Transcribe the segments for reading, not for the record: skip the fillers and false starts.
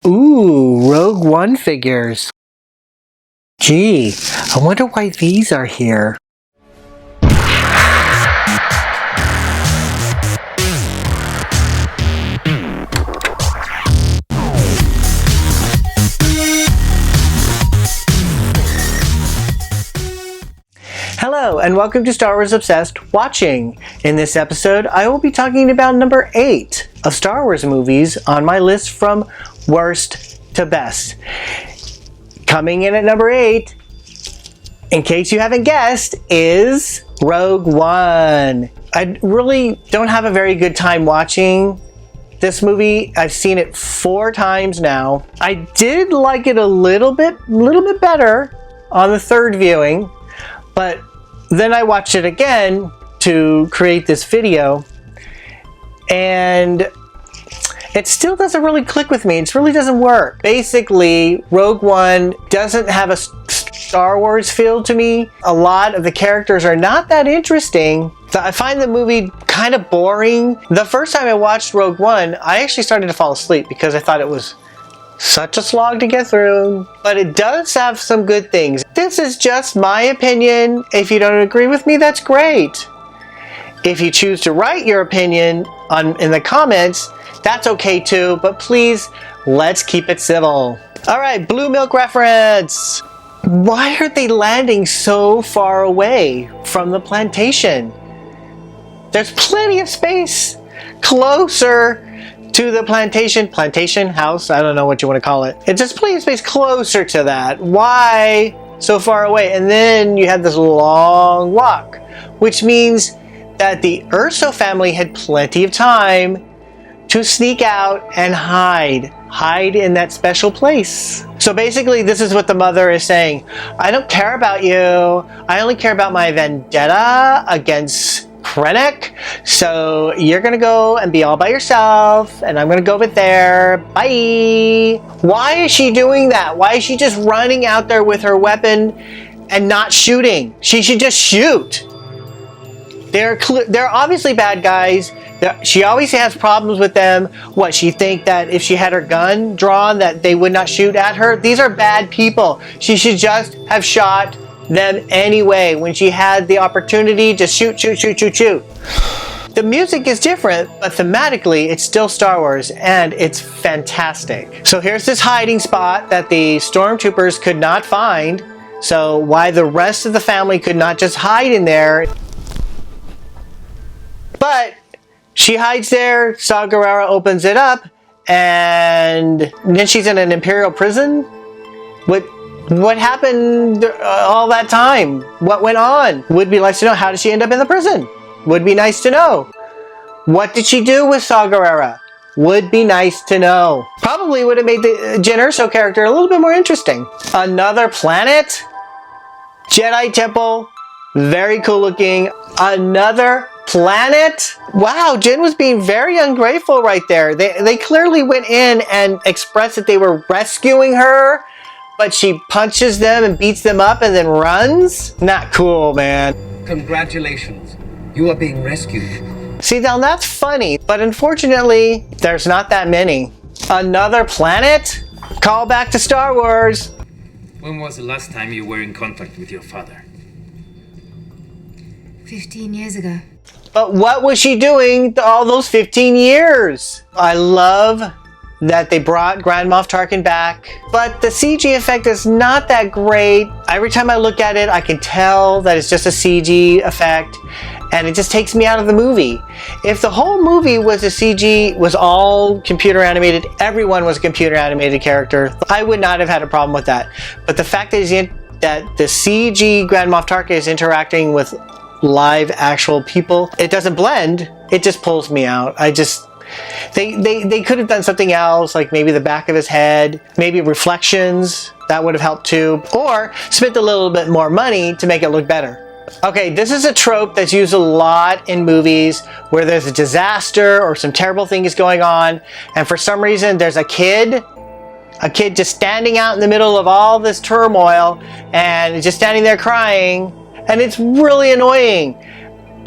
Ooh, Rogue One figures. Gee, I wonder why these are here. Hello, and welcome to Star Wars Obsessed Watching. In this episode, I will be talking about number 8 of Star Wars movies on my list from worst to best. Coming in at number 8, in case you haven't guessed, is Rogue One. I really don't have a very good time watching this movie. I've seen it 4 times now. I did like it a little bit better on the 3rd viewing, but then I watched it again to create this video, and it still doesn't really click with me. It really doesn't work. Basically, Rogue One doesn't have a Star Wars feel to me. A lot of the characters are not that interesting. I find the movie kind of boring. The first time I watched Rogue One, I actually started to fall asleep because I thought it was such a slog to get through, but it does have some good things. This is just my opinion. If you don't agree with me, that's great. If you choose to write your opinion in the comments, that's okay too, but please, let's keep it civil. Alright, blue milk reference. Why are they landing so far away from the plantation? There's plenty of space closer to the plantation house, I don't know what you want to call it. It's just plenty of space closer to that. Why so far away? And then you had this long walk, which means that the Urso family had plenty of time to sneak out and hide in that special place. So basically, this is what the mother is saying. I don't care about you. I only care about my vendetta against Krennic, so you're gonna go and be all by yourself, and I'm gonna go over there. Bye. Why is she doing that? Why is she just running out there with her weapon and not shooting? She should just shoot. They're obviously bad guys. She always has problems with them. What, she think that if she had her gun drawn that they would not shoot at her? These are bad people. She should just have shot them anyway. When she had the opportunity, just shoot. The music is different, but thematically it's still Star Wars, and it's fantastic. So here's this hiding spot that the stormtroopers could not find. So why the rest of the family could not just hide in there? But she hides there, Saw Gerrera opens it up, and then she's in an Imperial prison? What happened all that time? What went on? Would be nice to know. How did she end up in the prison? Would be nice to know. What did she do with Saw Gerrera? Would be nice to know. Probably would have made the Jyn Erso character a little bit more interesting. Another planet? Jedi Temple. Very cool looking. Another planet? Wow, Jyn was being very ungrateful right there. They clearly went in and expressed that they were rescuing her, but she punches them and beats them up and then runs? Not cool, man. Congratulations. You are being rescued. See, now that's funny, but unfortunately, there's not that many. Another planet? Call back to Star Wars. When was the last time you were in contact with your father? 15 years ago. But what was she doing all those 15 years? I love that they brought Grand Moff Tarkin back, but the CG effect is not that great. Every time I look at it, I can tell that it's just a CG effect, and it just takes me out of the movie. If the whole movie was a CG, was all computer animated, everyone was a computer animated character, I would not have had a problem with that. But the fact that the CG Grand Moff Tarkin is interacting with live actual people, it doesn't blend, it just pulls me out. They could have done something else, like maybe the back of his head, maybe reflections, that would have helped too, or spent a little bit more money to make it look better. Okay, this is a trope that's used a lot in movies where there's a disaster or some terrible thing is going on, and for some reason there's a kid just standing out in the middle of all this turmoil and just standing there crying, and it's really annoying.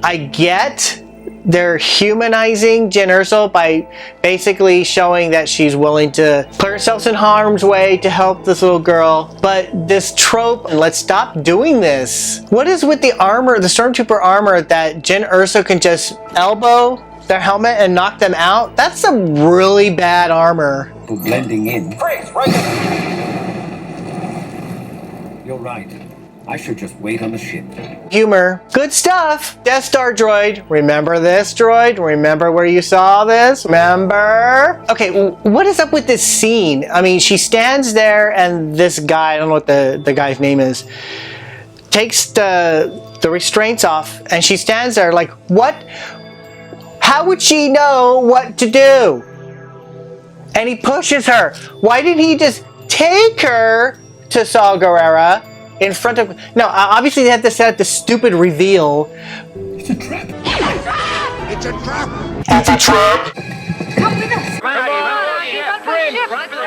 I get they're humanizing Jyn Erso by basically showing that she's willing to put herself in harm's way to help this little girl. But this trope, let's stop doing this. What is with the armor, the Stormtrooper armor, that Jyn Erso can just elbow their helmet and knock them out? That's some really bad armor. Blending in. Freeze, right there. You're right. I should just wait on the ship. Humor. Good stuff. Death Star droid. Remember this droid? Remember where you saw this? Remember? Okay, what is up with this scene? I mean, she stands there and this guy, I don't know what the guy's name is, takes the restraints off and she stands there like, what? How would she know what to do? And he pushes her. Why didn't he just take her to Saw Gerrera in front of... No, obviously they had to set up this stupid reveal. It's a trap. It's a trap. It's a trap. Come with us.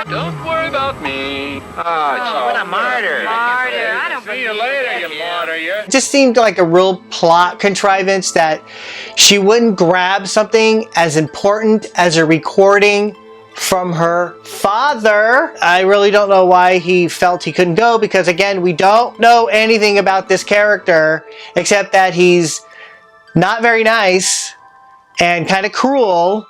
Don't worry about me. What a martyr. I don't See you later, you martyr. It just seemed like a real plot contrivance that she wouldn't grab something as important as a recording from her father. I really don't know why he felt he couldn't go, because again, we don't know anything about this character except that he's not very nice and kind of cruel.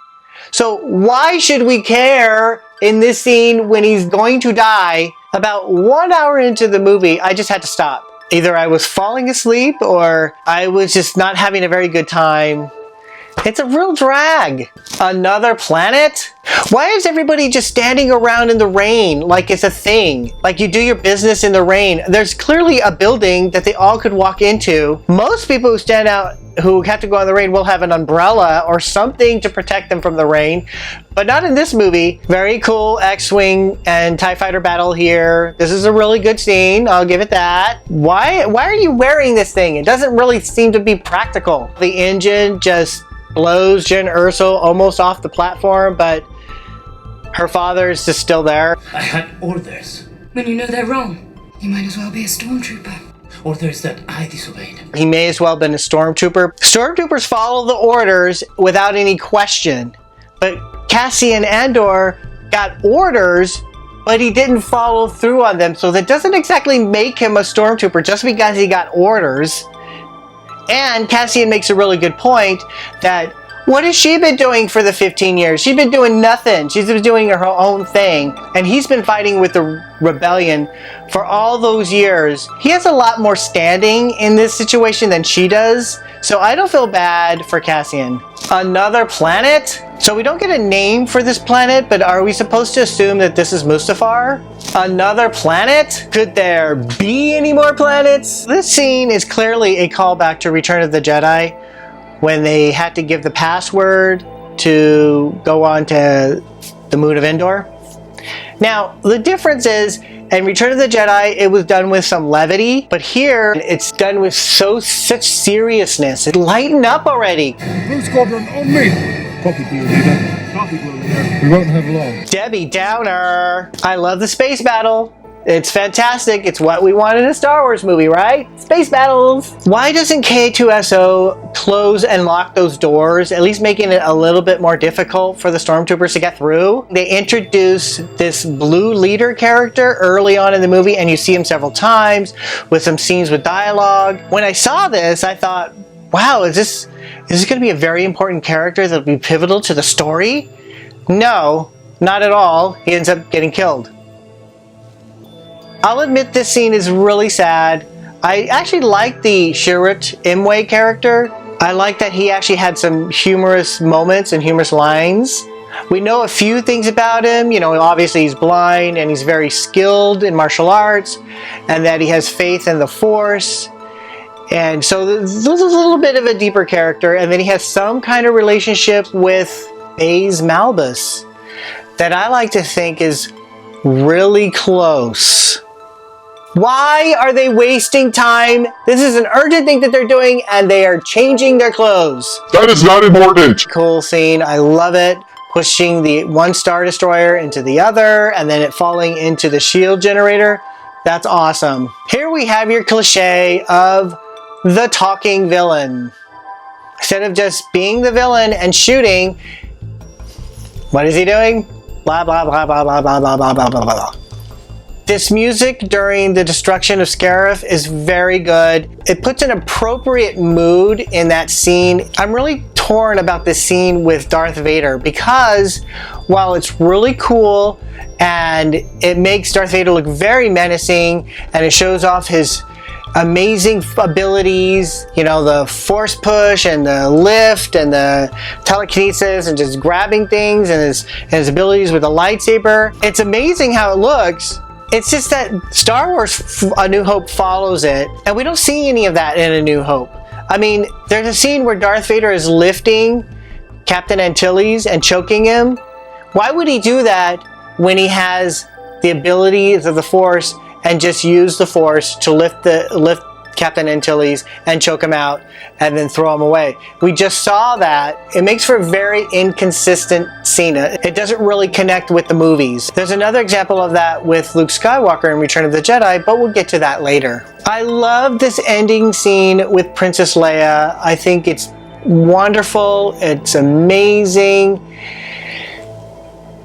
So why should we care in this scene when he's going to die? About 1 hour into the movie, I just had to stop. Either I was falling asleep or I was just not having a very good time. It's a real drag. Another planet? Why is everybody just standing around in the rain like it's a thing? Like you do your business in the rain. There's clearly a building that they all could walk into. Most people who stand out, who have to go in the rain, will have an umbrella or something to protect them from the rain. But not in this movie. Very cool X-Wing and TIE Fighter battle here. This is a really good scene. I'll give it that. Why are you wearing this thing? It doesn't really seem to be practical. The engine just blows Jyn Erso almost off the platform, but her father is just still there. I had orders. When you know they're wrong, you might as well be a stormtrooper. Orders that I disobeyed. He may as well have been a stormtrooper. Stormtroopers follow the orders without any question. But Cassian Andor got orders, but he didn't follow through on them. So that doesn't exactly make him a stormtrooper just because he got orders. And Cassian makes a really good point that what has she been doing for the 15 years? She's been doing nothing. She's been doing her own thing. And he's been fighting with the rebellion for all those years. He has a lot more standing in this situation than she does. So I don't feel bad for Cassian. Another planet? So we don't get a name for this planet, but are we supposed to assume that this is Mustafar? Another planet? Could there be any more planets? This scene is clearly a callback to Return of the Jedi, when they had to give the password to go on to the moon of Endor. Now, the difference is, in Return of the Jedi, it was done with some levity, but here, it's done with such seriousness. Lighten up already. Blue Squadron on me. Copy, Blue Leader. Copy, Blue Leader. We won't have long. Debbie Downer. I love the space battle. It's fantastic. It's what we want in a Star Wars movie, right? Space battles. Why doesn't K2SO close and lock those doors, at least making it a little bit more difficult for the stormtroopers to get through? They introduce this blue leader character early on in the movie, and you see him several times with some scenes with dialogue. When I saw this, I thought, wow, is this going to be a very important character that will be pivotal to the story? No, not at all. He ends up getting killed. I'll admit this scene is really sad. I actually like the Chirrut Imwe character. I like that he actually had some humorous moments and humorous lines. We know a few things about him. You know, obviously he's blind and he's very skilled in martial arts, and that he has faith in the Force. And so this is a little bit of a deeper character. And then he has some kind of relationship with Baze Malbus that I like to think is really close. Why are they wasting time? This is an urgent thing that they're doing, and they are changing their clothes. That is not important. Cool scene. I love it. Pushing the one Star Destroyer into the other, and then it falling into the shield generator. That's awesome. Here we have your cliche of the talking villain. Instead of just being the villain and shooting, what is he doing? Blah, blah, blah, blah, blah, blah, blah, blah, blah, blah, blah. This music during the destruction of Scarif is very good. It puts an appropriate mood in that scene. I'm really torn about this scene with Darth Vader because while it's really cool and it makes Darth Vader look very menacing and it shows off his amazing abilities, you know, the force push and the lift and the telekinesis and just grabbing things and his abilities with the lightsaber. It's amazing how it looks. It's just that Star Wars A New Hope follows it, and we don't see any of that in A New Hope. I mean, there's a scene where Darth Vader is lifting Captain Antilles and choking him. Why would he do that when he has the abilities of the Force and just use the Force to lift Captain Antilles and choke him out and then throw him away? We just saw that. It makes for a very inconsistent scene. It doesn't really connect with the movies. There's another example of that with Luke Skywalker in Return of the Jedi, but we'll get to that later. I love this ending scene with Princess Leia. I think it's wonderful. It's amazing.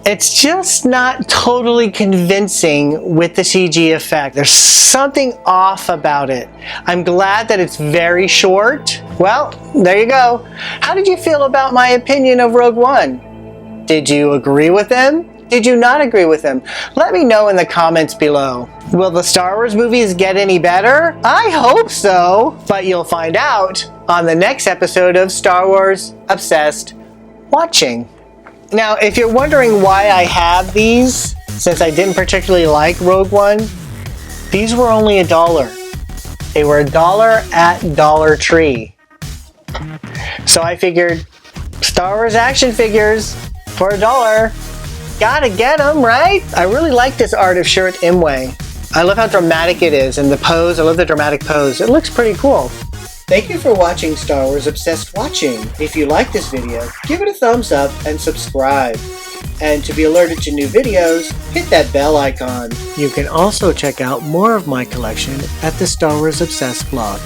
It's just not totally convincing with the CG effect. There's something off about it. I'm glad that it's very short. Well, there you go. How did you feel about my opinion of Rogue One? Did you agree with them? Did you not agree with them? Let me know in the comments below. Will the Star Wars movies get any better? I hope so, but you'll find out on the next episode of Star Wars Obsessed Watching. Now, if you're wondering why I have these, since I didn't particularly like Rogue One, these were only $1. They were $1 at Dollar Tree. So I figured, Star Wars action figures for $1. Gotta get them, right? I really like this art of Shirt Imwe. I love how dramatic it is, and the pose, I love the dramatic pose. It looks pretty cool. Thank you for watching Star Wars Obsessed Watching. If you like this video, give it a thumbs up and subscribe. And to be alerted to new videos, hit that bell icon. You can also check out more of my collection at the Star Wars Obsessed blog.